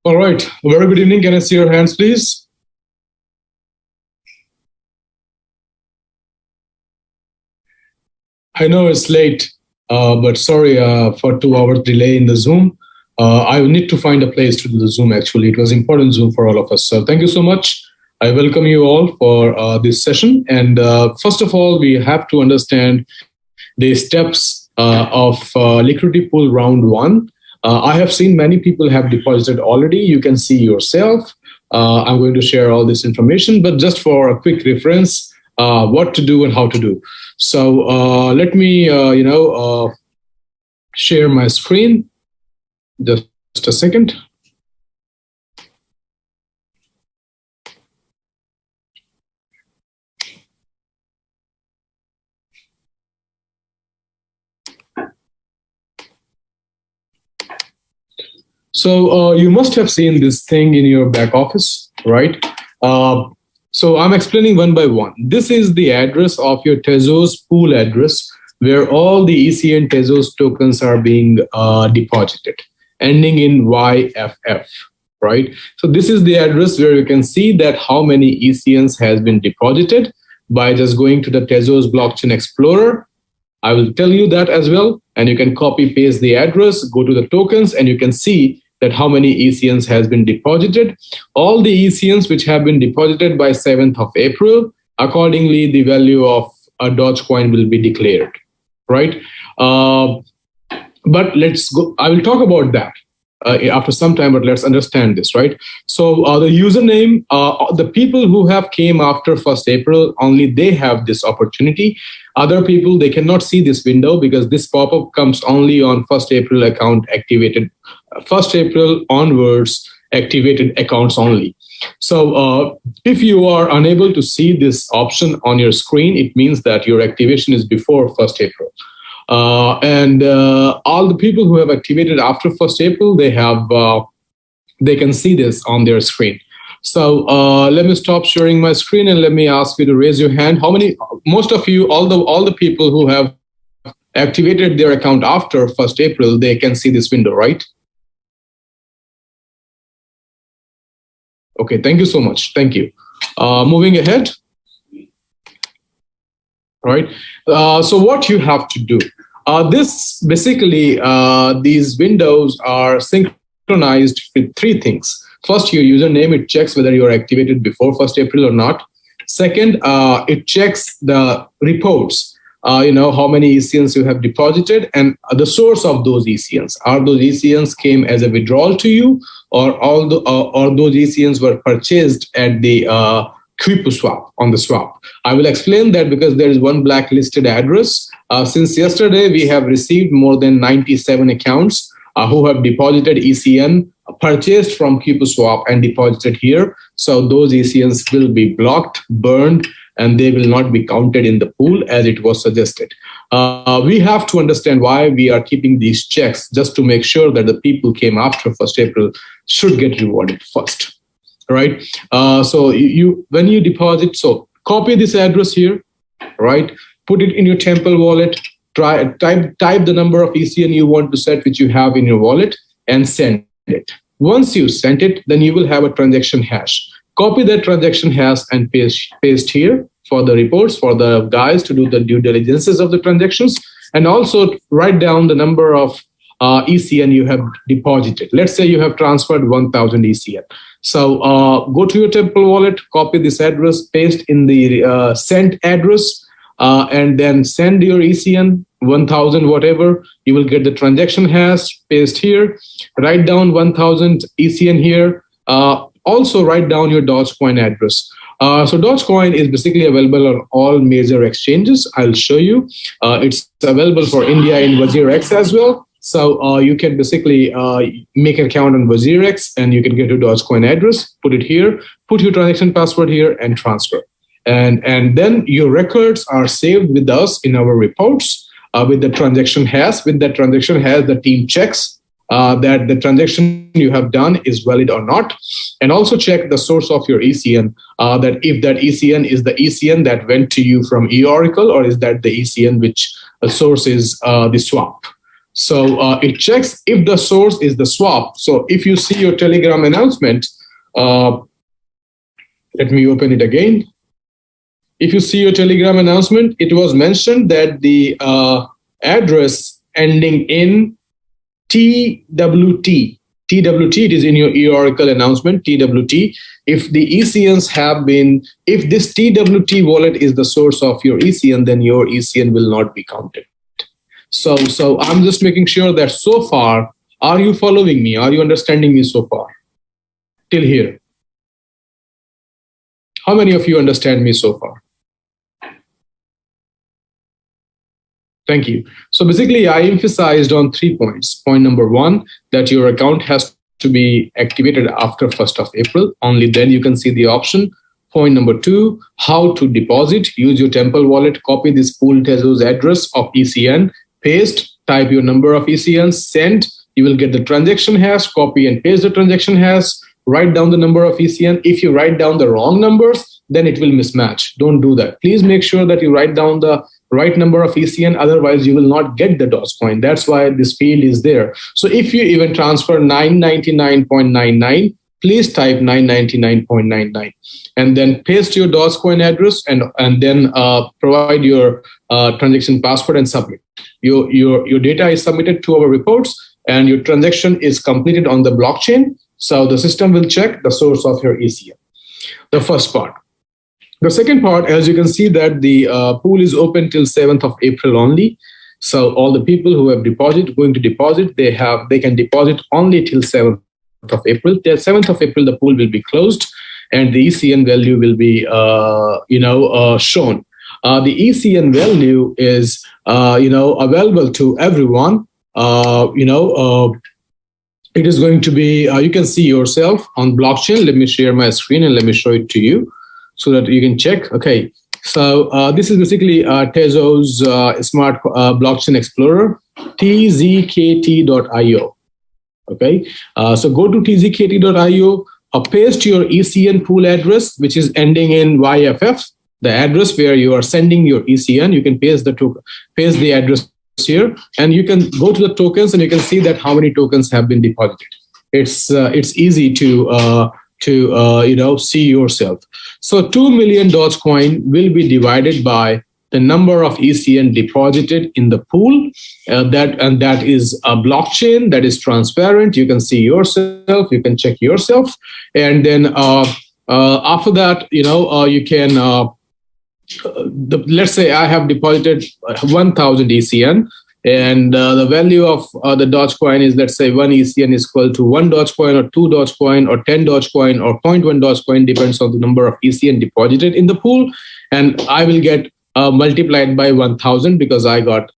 All right. A very good evening. Can I see your hands, please? I know it's late, but sorry for 2 hours delay in the Zoom. I need to find a place to do the Zoom, actually. It was important Zoom for all of us. So thank you so much. I welcome you all for this session. And first of all, we have to understand the steps of liquidity pool round one. I have seen many people have deposited already. You can see yourself. I'm going to share all this information, but just for a quick reference, what to do and how to do. So let me, share my screen. Just a second. So you must have seen this thing in your back office, right? So I'm explaining one by one. This is the address of your Tezos pool address where all the ECN Tezos tokens are being deposited, ending in YFF, right? So this is the address where you can see that how many ECNs has been deposited by just going to the Tezos Blockchain Explorer. I will tell you that as well. And you can copy paste the address, go to the tokens, and you can see that how many ECNs has been deposited. All the ECNs which have been deposited by 7th of April, accordingly, the value of a Dogecoin will be declared, right? But let's go. I will talk about that after some time, but let's understand this, right? So the username, the people who have came after 1st April, only they have this opportunity. Other people, they cannot see this window because this pop-up comes only on 1st April account activated, 1st April onwards activated accounts only. So if you are unable to see this option on your screen, it means that your activation is before 1st April. And all the people who have activated after 1st April, they can see this on their screen. So let me stop sharing my screen and let me ask you to raise your hand. How many, most of you, all the people who have activated their account after 1st April, they can see this window, right? Okay, thank you so much. Thank you. Moving ahead. Right. So what you have to do, this basically, these windows are synchronized with 3 things. First, your username, it checks whether you are activated before 1st April or not. Second, it checks the reports, how many ECNs you have deposited and the source of those ECNs. Are those ECNs came as a withdrawal to you, or those ECNs were purchased at the Quipu swap on the swap? I will explain that because there is one blacklisted address. Since yesterday, we have received more than 97 accounts who have deposited ECN, purchased from Quipu swap and deposited here. So those ECNs will be blocked, burned, and they will not be counted in the pool as it was suggested. We have to understand why we are keeping these checks, just to make sure that the people came after 1st April should get rewarded first. Right. So when you deposit, so copy this address here, right? Put it in your Temple wallet. Type the number of ECN you want to set, which you have in your wallet, and send it. Once you send it, then you will have a transaction hash. Copy that transaction hash and paste here for the reports, for the guys to do the due diligences of the transactions, and also write down the number of ECN you have deposited. Let's say you have transferred 1,000 ECN. So go to your Temple wallet, copy this address, paste in the sent address, and then send your ECN 1,000 whatever. You will get the transaction hash, paste here, write down 1,000 ECN here. Also write down your Dogecoin address. So Dogecoin is basically available on all major exchanges. I'll show you. It's available for India in WazirX as well. So you can basically make an account on WazirX and you can get your Dogecoin address, put it here, put your transaction password here and transfer. And then your records are saved with us in our reports with the transaction hash. With that transaction hash, the team checks that the transaction you have done is valid or not, and also check the source of your ECN, that if that ECN is the ECN that went to you from eOracle, or is that the ECN which source is the swap. So it checks if the source is the swap. So if you see your Telegram announcement, let me open it again. If you see your Telegram announcement, it was mentioned that the address ending in TWT, it is in your Oracle announcement, TWT. If the ECNs have been, if this TWT wallet is the source of your ECN, then your ECN will not be counted. So I'm just making sure that so far, are you following me? Are you understanding me so far? Till here. How many of you understand me so far? Thank you. So basically, I emphasized on 3 points. Point number 1, that your account has to be activated after 1st of April. Only then you can see the option. Point number 2, how to deposit. Use your Temple wallet, copy this pool Tezo's address of ECN, paste, type your number of ECN, send. You will get the transaction hash, copy and paste the transaction hash, write down the number of ECN. If you write down the wrong numbers, then it will mismatch. Don't do that. Please make sure that you write down the right number of ECN, otherwise you will not get the Dogecoin. That's why this field is there. So if you even transfer 999.99, please type 999.99 and then paste your Dogecoin address and then provide your transaction password and submit. Your data is submitted to our reports and your transaction is completed on the blockchain. So the system will check the source of your ECN. The first part. The second part, as you can see that the pool is open till 7th of April only. So all the people who have going to deposit, they can deposit only till 7th of April. Till 7th of April, the pool will be closed and the ECN value will be, shown. The ECN value is, available to everyone. It is going to be, you can see yourself on blockchain. Let me share my screen and let me show it to you, so that you can check. Okay, so this is basically Tezo's Smart Blockchain Explorer, tzkt.io. Okay, so go to tzkt.io, paste your ECN pool address, which is ending in YFF, the address where you are sending your ECN. You can paste the address here, and you can go to the tokens, and you can see that how many tokens have been deposited. It's easy to see yourself. So 2 million Dogecoin will be divided by the number of ECN deposited in the pool. That is a blockchain that is transparent. You can see yourself, you can check yourself. And then after that, you can, let's say I have deposited 1,000 ECN. And the value of the Dogecoin is, let's say 1 ECN is equal to 1 Dogecoin or 2 Dogecoin or 10 Dogecoin or 0.1 Dogecoin, depends on the number of ECN deposited in the pool. And I will get multiplied by 1,000 because I got